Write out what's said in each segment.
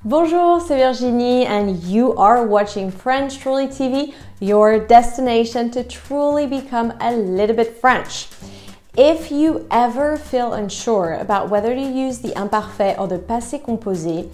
Bonjour, c'est Virginie and you are watching French Truly TV, your destination to truly become a little bit French. If you ever feel unsure about whether to use the imparfait or the passé composé,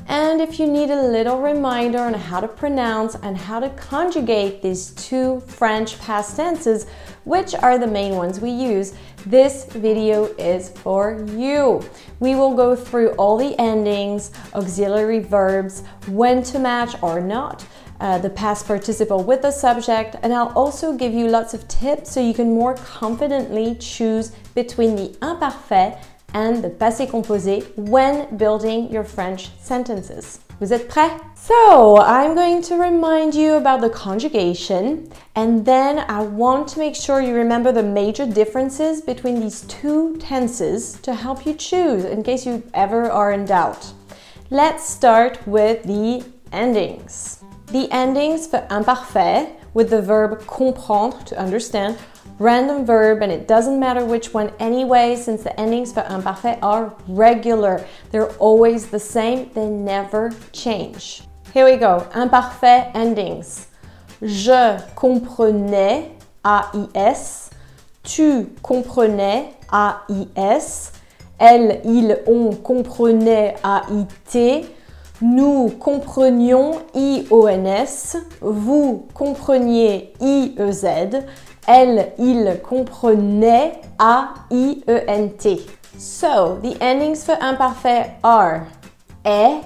and if you need a little reminder on how to pronounce and how to conjugate these two French past tenses, which are the main ones we use, this video is for you. We will go through all the endings, auxiliary verbs, when to match or not, the past participle with the subject, and I'll also give you lots of tips so you can more confidently choose between the imparfait and the passé composé when building your French sentences. Vous êtes prêts? So, I'm going to remind you about the conjugation, and then I want to make sure you remember the major differences between these two tenses to help you choose in case you ever are in doubt. Let's start with the endings. The endings for imparfait with the verb comprendre, to understand, random verb, and it doesn't matter which one anyway, since the endings for imparfait are regular. They're always the same, they never change. Here we go, imparfait endings. Je comprenais, AIS. Tu comprenais, AIS. Elle, il, on comprenait, AIT. Nous comprenions, IONS. Vous compreniez, IEZ. Elle, il comprenait, AIENT. So, the endings for imparfait are est,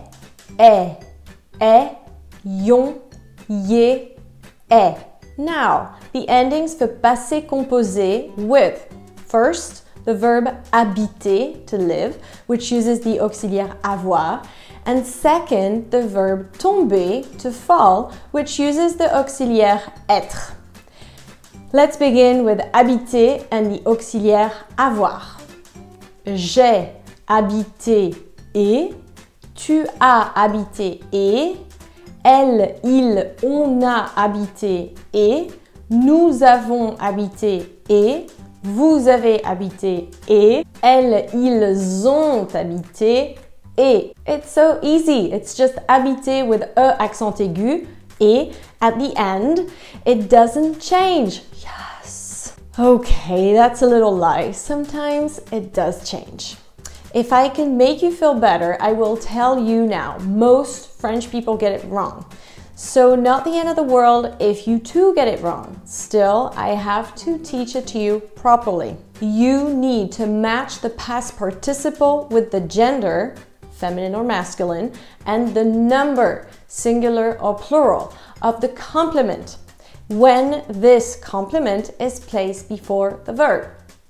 yon, yé, est. Now, the endings for passé composé with, first, the verb habiter, to live, which uses the auxiliaire avoir, and second, the verb tomber, to fall, which uses the auxiliaire être. Let's begin with habiter and the auxiliaire avoir. J'ai habité et, tu as habité et, elle, il, on a habité et, nous avons habité et, vous avez habité et, elles, ils ont habité et. It's so easy, it's just habiter with E accent aigu et at the end, it doesn't change. Yes. Okay, that's a little lie. Sometimes it does change. If I can make you feel better, I will tell you now, most French people get it wrong. So not the end of the world if you too get it wrong. Still, I have to teach it to you properly. You need to match the past participle with the gender, feminine or masculine, and the number, singular or plural, of the complement when this complement is placed before the verb.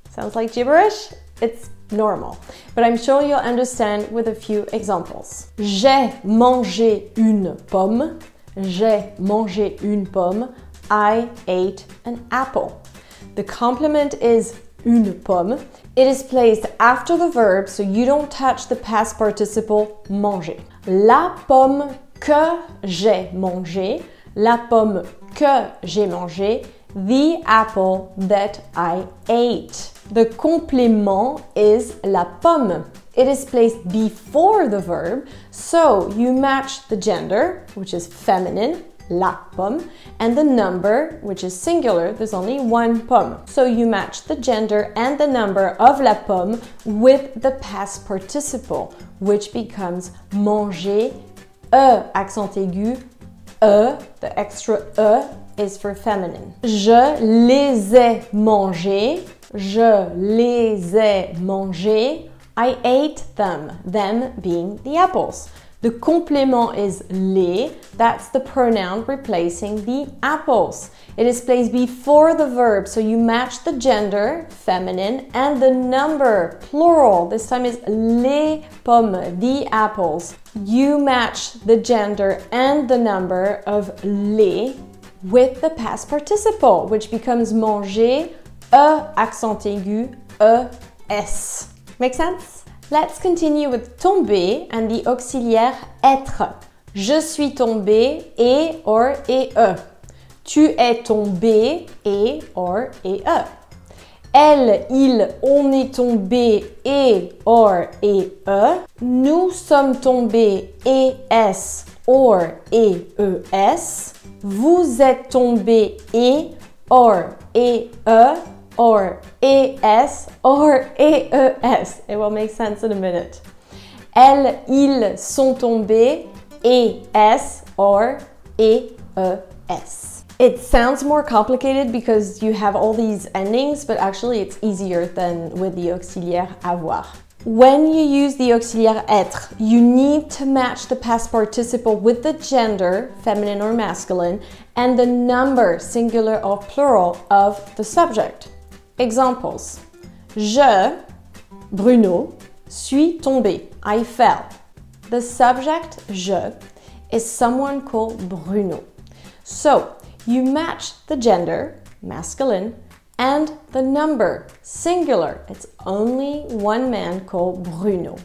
Sounds like gibberish? It's normal, but I'm sure you'll understand with a few examples. J'ai mangé une pomme. J'ai mangé une pomme. I ate an apple. The complement is une pomme. It is placed after the verb, so you don't touch the past participle manger. La pomme que j'ai mangée. La pomme que j'ai mangée. The apple that I ate. The complément is la pomme. It is placed before the verb, so you match the gender, which is feminine, la pomme, and the number, which is singular, there's only one pomme. So you match the gender and the number of la pomme with the past participle, which becomes manger, accent aigu, the extra is for feminine. Je les ai mangés. Je les ai mangés. I ate them being the apples. The complement is les, that's the pronoun replacing the apples. It is placed before the verb, so you match the gender, feminine, and the number, plural. This time is les pommes, the apples. You match the gender and the number of les with the past participle, which becomes manger, accent aigu, es. Make sense? Let's continue with tomber and the auxiliaire être. Je suis tombé et or et e. Tu es tombé et or et e. Elle, il, on est tombé, et, or, et, e. Nous sommes tombés, es, or, et, es. Vous êtes tombés, et, or, et, e, or, es, or, et, es. It will make sense in a minute. Elles, ils sont tombés, es, or, et, es. It sounds more complicated because you have all these endings, but actually it's easier than with the auxiliaire avoir. When you use the auxiliaire être, you need to match the past participle with the gender, feminine or masculine, and the number, singular or plural, of the subject. Examples. Je, Bruno, suis tombé. I fell. The subject, je, is someone called Bruno. So, you match the gender, masculine, and the number, singular. It's only one man called Bruno,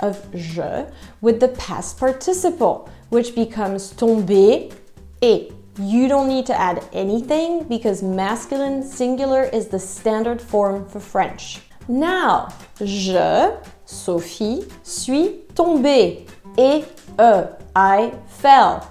of je, with the past participle, which becomes tombé, et. You don't need to add anything because masculine singular is the standard form for French. Now, je, Sophie, suis tombée, et, I fell.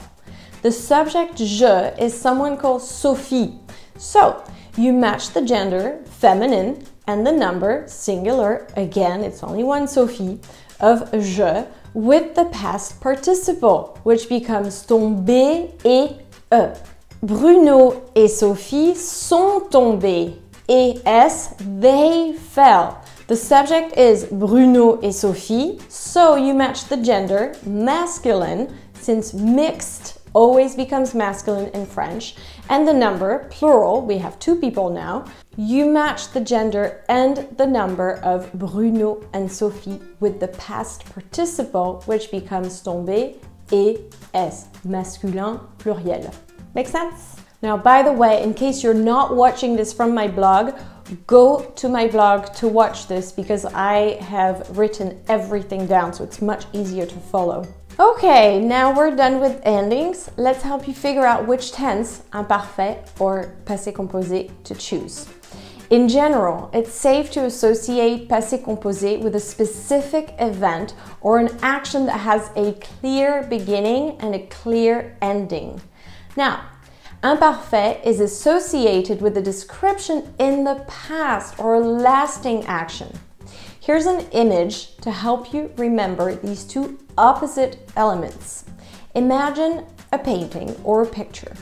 The subject je is someone called Sophie. So, you match the gender, feminine, and the number, singular, again, it's only one Sophie, of je, with the past participle, which becomes tombé et e. Bruno et Sophie sont tombés. Es, they fell. The subject is Bruno et Sophie, so you match the gender, masculine, since mixed always becomes masculine in French, and the number, plural, we have two people now, you match the gender and the number of Bruno and Sophie with the past participle, which becomes tombé et es, masculin pluriel. Make sense? Now, by the way, in case you're not watching this from my blog, go to my blog to watch this because I have written everything down, so it's much easier to follow. Okay, now we're done with endings. Let's help you figure out which tense, imparfait or passé composé, to choose. In general, it's safe to associate passé composé with a specific event or an action that has a clear beginning and a clear ending. Now, imparfait is associated with a description in the past or a lasting action. Here's an image to help you remember these two opposite elements. Imagine a painting or a picture.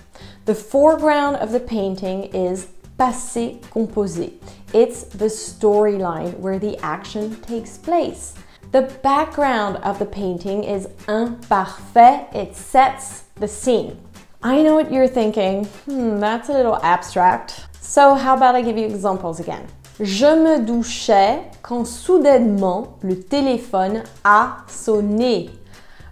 The foreground of the painting is passé composé. It's the storyline where the action takes place. The background of the painting is imparfait. It sets the scene. I know what you're thinking. That's a little abstract. So how about I give you examples again? Je me douchais quand soudainement le téléphone a sonné.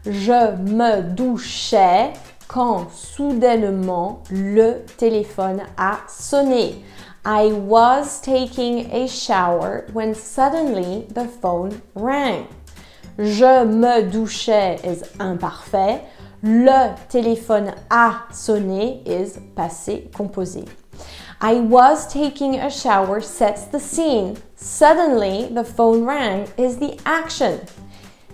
Je me douchais quand soudainement le téléphone a sonné. I was taking a shower when suddenly the phone rang. Je me douchais is imparfait. Le téléphone a sonné is passé composé. I was taking a shower sets the scene. Suddenly, the phone rang is the action.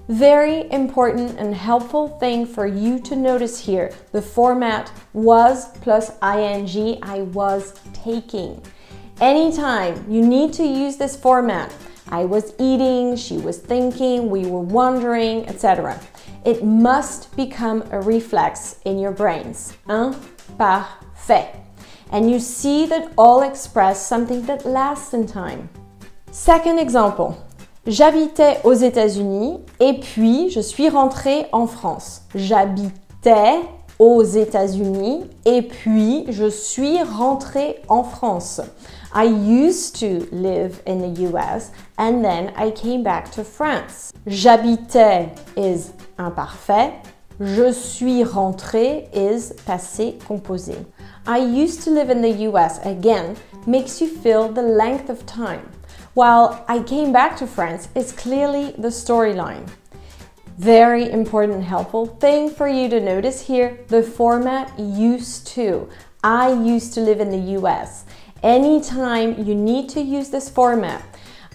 Very important and helpful thing for you to notice here. The format was plus ing, I was taking. Anytime you need to use this format, I was eating, she was thinking, we were wondering, etc. It must become a reflex in your brains. Imparfait. And you see that all express something that lasts in time. Second example. J'habitais aux États-Unis et puis je suis rentrée en France. J'habitais aux États-Unis et puis je suis rentrée en France. I used to live in the US and then I came back to France. J'habitais is imparfait. Je suis rentrée is passé composé. I used to live in the US again makes you feel the length of time, while I came back to France is clearly the storyline. Very important, helpful thing for you to notice here, the format used to. I used to live in the US. Anytime you need to use this format.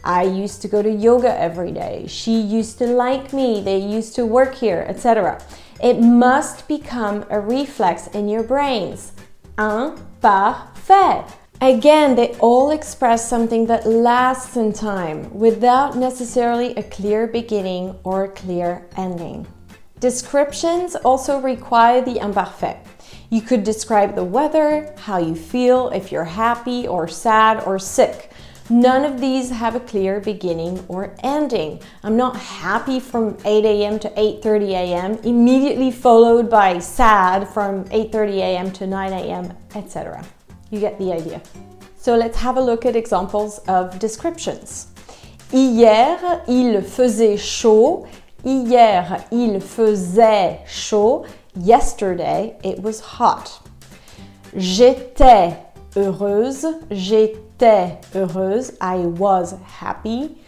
I used to go to yoga every day. She used to like me. They used to work here, etc. It must become a reflex in your brains. Imparfait. Again, they all express something that lasts in time without necessarily a clear beginning or a clear ending. Descriptions also require the imparfait. You could describe the weather, how you feel, if you're happy or sad or sick. None of these have a clear beginning or ending. I'm not happy from 8 a.m. to 8:30 a.m., immediately followed by sad from 8:30 a.m. to 9 a.m., etc. You get the idea. So let's have a look at examples of descriptions. Hier, il faisait chaud. Hier, il faisait chaud. Yesterday, it was hot. J'étais heureuse. J'étais heureuse. I was happy.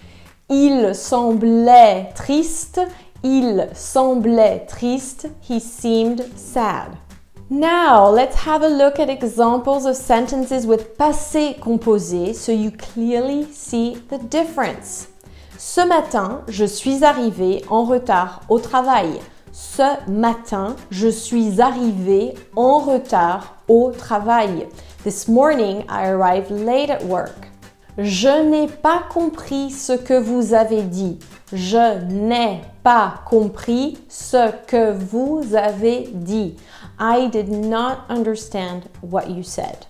Il semblait triste. Il semblait triste. He seemed sad. Now, let's have a look at examples of sentences with passé composé so you clearly see the difference. Ce matin, je suis arrivée en retard au travail. Ce matin, je suis arrivée en retard au travail. This morning, I arrived late at work. Je n'ai pas compris ce que vous avez dit. Je n'ai pas compris ce que vous avez dit. I did not understand what you said.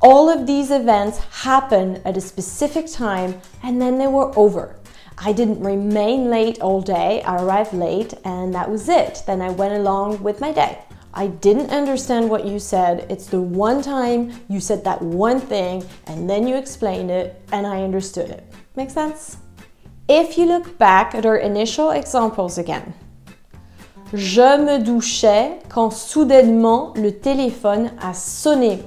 All of these events happened at a specific time and then they were over. I didn't remain late all day. I arrived late and that was it. Then I went along with my day. I didn't understand what you said. It's the one time you said that one thing and then you explained it and I understood it. Make sense? If you look back at our initial examples again. Je me douchais quand soudainement le téléphone a sonné.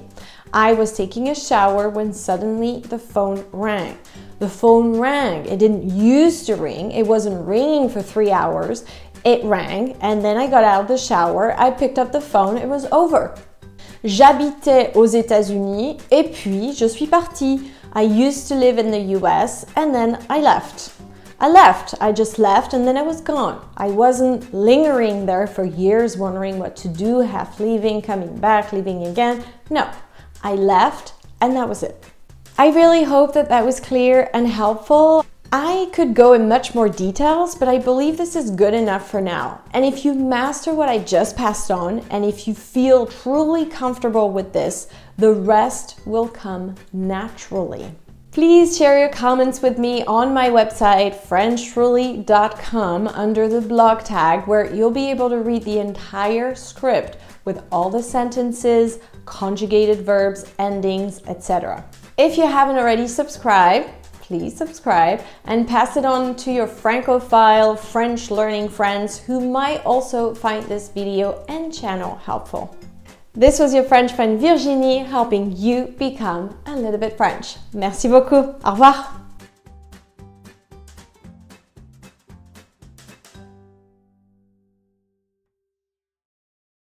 I was taking a shower when suddenly the phone rang. The phone rang. It didn't used to ring. It wasn't ringing for 3 hours. It rang and then I got out of the shower. I picked up the phone. It was over. J'habitais aux États-Unis et puis je suis partie. I used to live in the US and then I left. I just left and then I was gone. I wasn't lingering there for years wondering what to do, half leaving, coming back, leaving again. No, I left and that was it. I really hope that that was clear and helpful. I could go in much more details, but I believe this is good enough for now. And if you master what I just passed on, and if you feel truly comfortable with this, the rest will come naturally. Please share your comments with me on my website, FrenchTruly.com, under the blog tag, where you'll be able to read the entire script with all the sentences, conjugated verbs, endings, etc. If you haven't already subscribed, please subscribe and pass it on to your Francophile French learning friends who might also find this video and channel helpful. This was your French friend Virginie helping you become a little bit French. Merci beaucoup. Au revoir.